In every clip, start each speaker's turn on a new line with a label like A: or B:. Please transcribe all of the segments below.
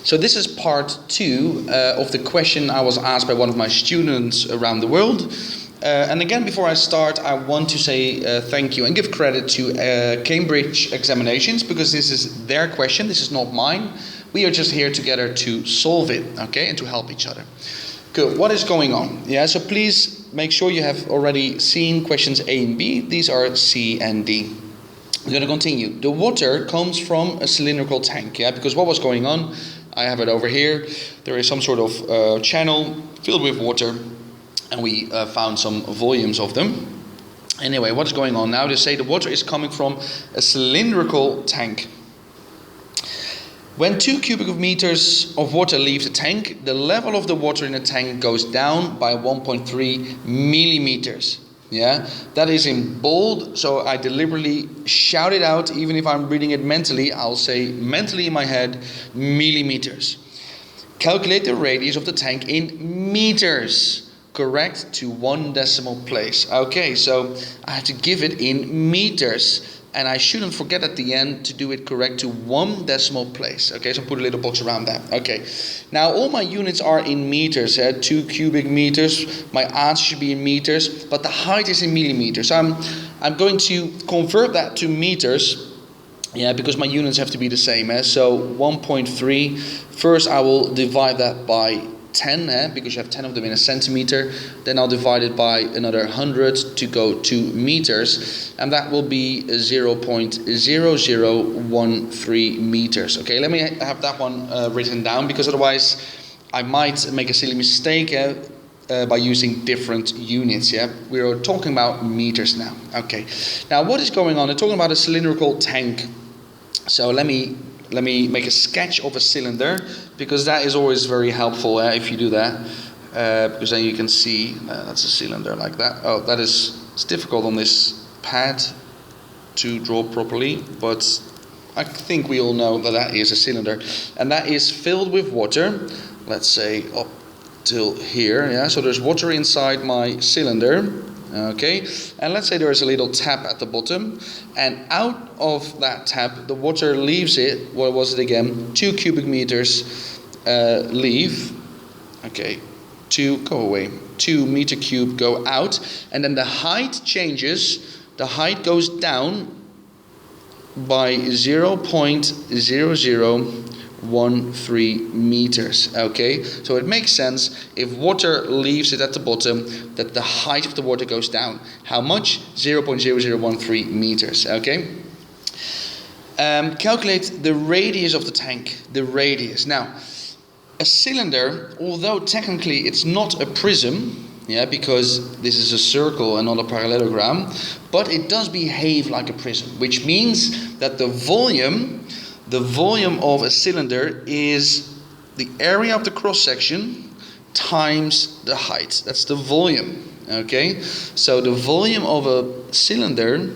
A: So this is part 2 of the question I was asked by one of my students around the world. And again, before I start, I want to say thank you and give credit to Cambridge Examinations, because this is their question, this is not mine. We are just here together to solve it, okay, and to help each other. Good, what is going on? Yeah, so please make sure you have already seen questions A and B. These are C and D. We're going to continue. The water comes from a cylindrical tank, yeah, because what was going on, I have it over here. There is some sort of channel filled with water, and we found some volumes of them. Anyway, what is going on now? They say the water is coming from a cylindrical tank. When 2 cubic meters of water leave the tank, the level of the water in the tank goes down by 1.3 millimeters. Yeah, that is in bold, so I deliberately shout it out. Even if I'm reading it mentally, I'll say mentally in my head, millimeters. Calculate the radius of the tank in meters, correct to 1 decimal place. Okay, so I have to give it in meters. And I shouldn't forget at the end to do it correct to 1 decimal place. Okay, so put a little box around that. Okay, now all my units are in meters. 2 cubic meters. My answer should be in meters, but the height is in millimeters. So I'm going to convert that to meters. Yeah, because my units have to be the same. So 1.3. First, I will divide that by 10, because you have 10 of them in a centimeter. Then I'll divide it by another 100 to go to meters, and that will be 0.0013 meters. Okay, let me have that one written down, because otherwise I might make a silly mistake by using different units. Yeah, we're talking about meters now. Okay, now what is going on? They're talking about a cylindrical tank. So let me make a sketch of a cylinder, because that is always very helpful if you do that, because then you can see that's a cylinder like that. Oh, that is, it's difficult on this pad to draw properly, but I think we all know that that is a cylinder, and that is filled with water. Let's say up till here. Yeah, so there's water inside my cylinder. Okay, and let's say there is a little tap at the bottom, and out of that tap the water leaves it. What was it again? 2 cubic meters leave. Okay, 2 go away. 2 meter cube go out, and then the height changes. The height goes down by 0.0013 meters. Okay, so it makes sense if water leaves it at the bottom that the height of the water goes down. How much? 0.0013 meters. Okay. Calculate the radius of the tank. The radius. Now, a cylinder, although technically it's not a prism, yeah, because this is a circle and not a parallelogram, but it does behave like a prism, which means that the volume of a cylinder is the area of the cross section times the height. That's the volume. Okay, so the volume of a cylinder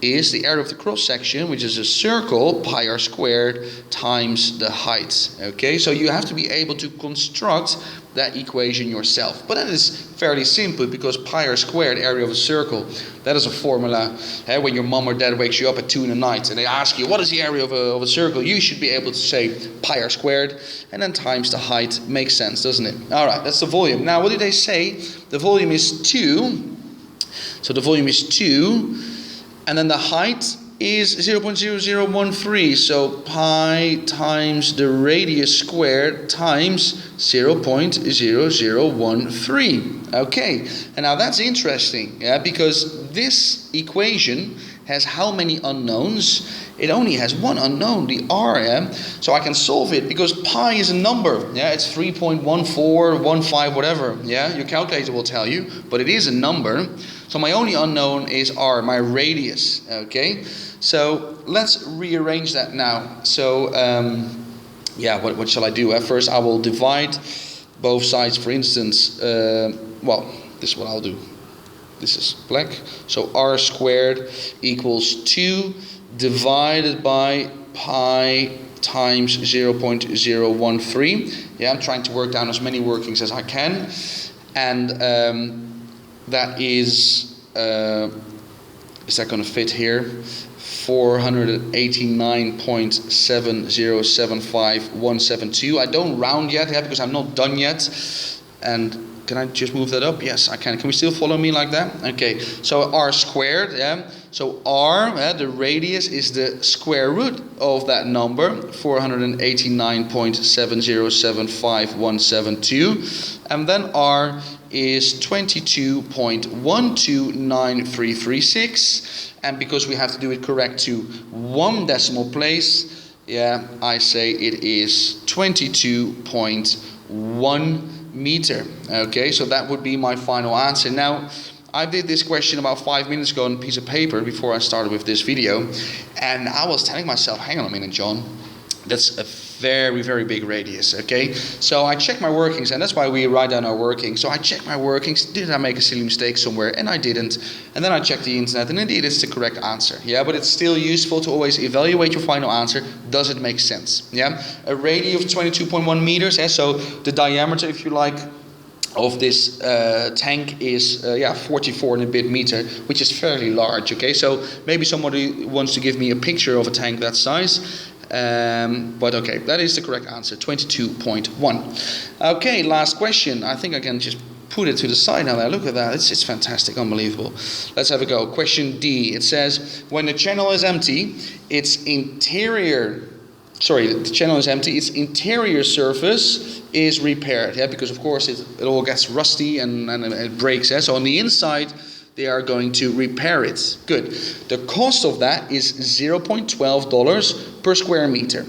A: is the area of the cross section, which is a circle, pi r squared, times the height. Okay, so you have to be able to construct that equation yourself. But that is fairly simple, because pi r squared, area of a circle, that is a formula. When your mom or dad wakes you up at 2 in the night and they ask you, what is the area of a circle? You should be able to say pi r squared, and then times the height. Makes sense, doesn't it? Alright, that's the volume. Now, what do they say? The volume is 2. So the volume is 2. And then the height is 0.0013, so pi times the radius squared times 0.0013. Okay, and now that's interesting, yeah, because this equation has how many unknowns? It only has one unknown, the r, yeah? So I can solve it, because pi is a number, yeah, it's 3.1415, whatever, yeah, your calculator will tell you, but it is a number. So my only unknown is r, my radius, okay? So let's rearrange that now. So, yeah, what shall I do? First I will divide both sides, for instance, well, this is what I'll do. This is black. So r squared equals 2 divided by pi times 0.013. Yeah, I'm trying to work down as many workings as I can. And that is that going to fit here? 489.7075172. I don't round yet, yeah, because I'm not done yet. And can I just move that up? Yes, I can. Can we still follow me like that? Okay, so r squared, yeah. So r, the radius, is the square root of that number, 489.7075172. And then r is 22.129336. And because we have to do it correct to one decimal place, yeah, I say it is 22.1 meter. Okay, so that would be my final answer. Now, I did this question about 5 minutes ago on a piece of paper before I started with this video, and I was telling myself, hang on a minute, John, that's a very, very big radius. Okay, so I checked my workings, and that's why we write down our workings. So I checked my workings. Did I make a silly mistake somewhere? And I didn't. And then I checked the internet, and indeed it's the correct answer. Yeah, but it's still useful to always evaluate your final answer. Does it make sense? Yeah, a radius of 22.1 meters. Yeah, so the diameter, if you like, of this tank is 44 and a bit meter, which is fairly large. Okay, so maybe somebody wants to give me a picture of a tank that size. But okay, that is the correct answer, 22.1. Okay, last question. I think I can just put it to the side now. Look at that, it's fantastic, unbelievable. Let's have a go. Question D. It says, when the channel is empty, its interior surface is repaired. Yeah, because of course it all gets rusty and it breaks. Yeah? So on the inside, they are going to repair it. Good. The cost of that is $0.12 per square meter.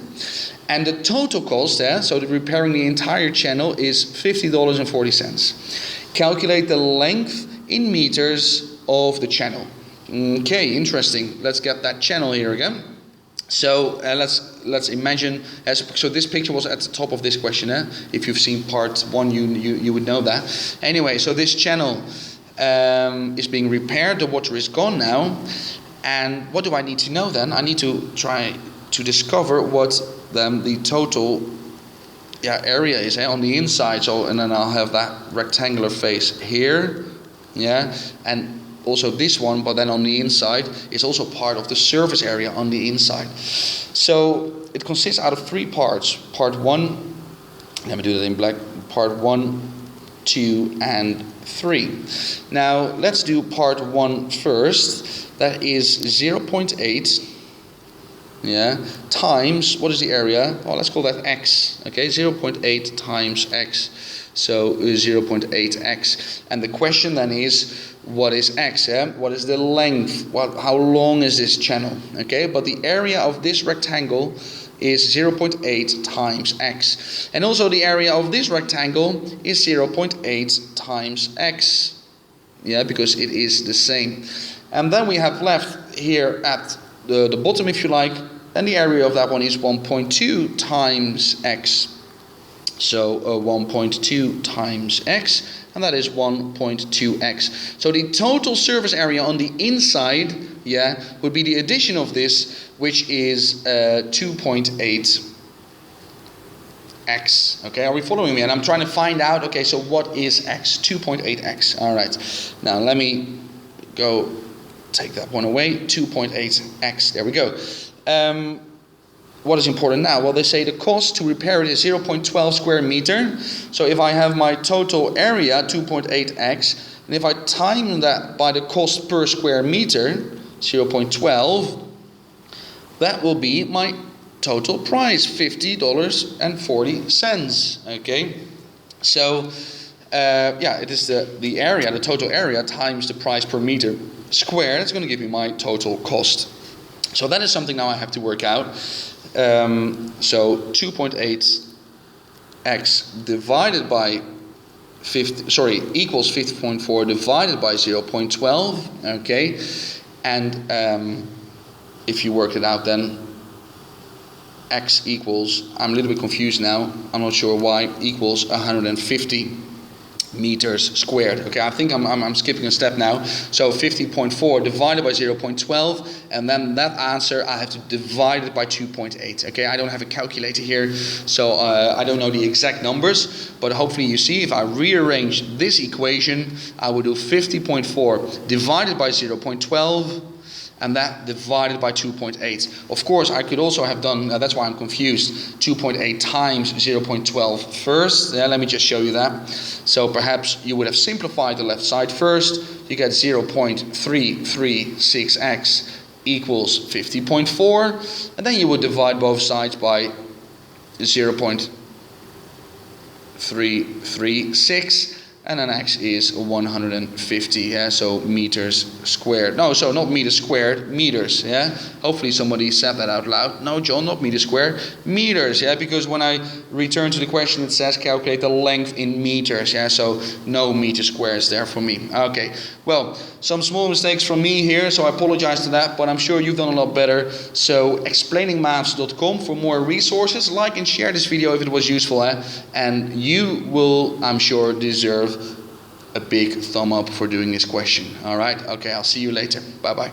A: And the total cost, so repairing the entire channel, is $50.40. Calculate the length in meters of the channel. Okay, interesting. Let's get that channel here again. So let's imagine, so this picture was at the top of this question. If you've seen part 1, you would know that. Anyway, so this channel is being repaired. The water is gone now, and what do I need to know then? I need to try to discover what the total area is on the inside. So, and then I'll have that rectangular face here, and also this one, but then on the inside is also part of the surface area on the inside. So it consists out of 3 parts. Part 1, let me do that in black. Part 1, 2, and 3. Now let's do part 1 first. That is 0.8 times, what is the area? Well, let's call that x. Okay, 0.8 times x. So 0.8x. And the question then is, what is x? What is the length? How long is this channel? Okay, but the area of this rectangle is 0.8 times x. And also the area of this rectangle is 0.8 times x. Yeah, because it is the same. And then we have left here at the bottom, if you like, and the area of that one is 1.2 times x. So 1.2 times x, and that is 1.2x. So the total surface area on the inside, would be the addition of this, which is 2.8x. Okay, are we following me? And I'm trying to find out, okay, so what is x? 2.8x. All right. Now let me go take that one away. 2.8x. There we go. What is important now? Well, they say the cost to repair it is 0.12 square meter. So if I have my total area, 2.8x, and if I time that by the cost per square meter, 0.12, that will be my total price, $50.40. Okay, so it is the area, the total area times the price per meter square. That's going to give me my total cost. So that is something now I have to work out. So 2.8x divided by equals 50.4 divided by 0.12. Okay, and if you work it out, then x equals, I'm a little bit confused now, I'm not sure why, equals 150 meters squared. Okay, I think I'm skipping a step now. So 50.4 divided by 0.12, and then that answer I have to divide it by 2.8. Okay, I don't have a calculator here, so I don't know the exact numbers, but hopefully you see if I rearrange this equation, I will do 50.4 divided by 0.12, and that divided by 2.8. Of course, I could also have done, that's why I'm confused, 2.8 times 0.12 first. Let me just show you that. So perhaps you would have simplified the left side first. You get 0.336x equals 50.4, and then you would divide both sides by 0.336, and then x is 150, yeah, so meters squared. No, so not meters squared, meters, yeah. Hopefully somebody said that out loud. No, John, not meters squared, meters, yeah, because when I return to the question it says calculate the length in meters, yeah, so no meter squares there for me. Okay, well, some small mistakes from me here, so I apologize to that, but I'm sure you've done a lot better. So explainingmaths.com for more resources. Like and share this video if it was useful, and you will, I'm sure, deserve a big thumb up for doing this question. Alright, okay, I'll see you later. Bye bye.